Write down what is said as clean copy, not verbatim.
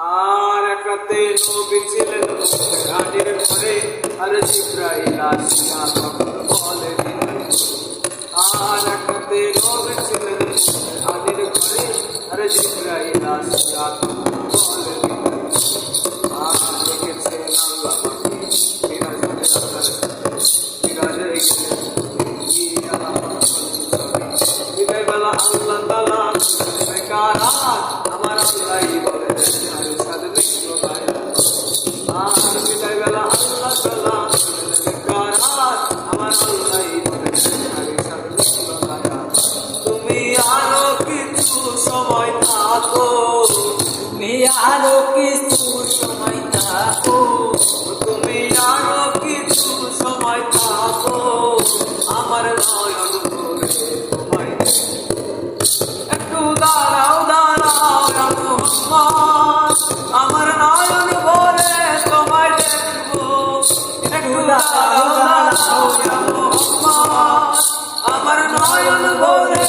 আর এক রাতে নবী ছিলেন হাজির ঘরে, আর জিব্রাইল আসিয়া তখন বলে দিলেন। আর এক রাতে নবী ছিলেন হাজির ঘরে, আর জিব্রাইল আসিয়া তখন বলে দিলেন। আর দেখেছেন আল্লাহ পাখি বিরাজে আল্লাহর সাথে, বিরাজে গেলেন বিকেলবেলা আল্লাহ তাআলা বেকারাত আমার আল্লাহই বলে আর সাদ মিশ্র গায়া। আর বিকেলবেলা আল্লাহ তাআলা বেকারাত আমার আল্লাহই বলে আর সাদ মিশ্র গায়া। তুমি আরো কিছু সময় থাকো, তুমি আরো কিছু সময় থাকো, তুমি আরো কিছু সময় থাকো, আমার নয়ন ভরে তোমায় একটু দাঁড়াও দাঁড়াও মুহাম্মদ, আমার নয়ন ভরে তোমায় দেখবো। একটু দাঁড়াও দাঁড়াও মুহাম্মদ, আমার নয়ন ভরে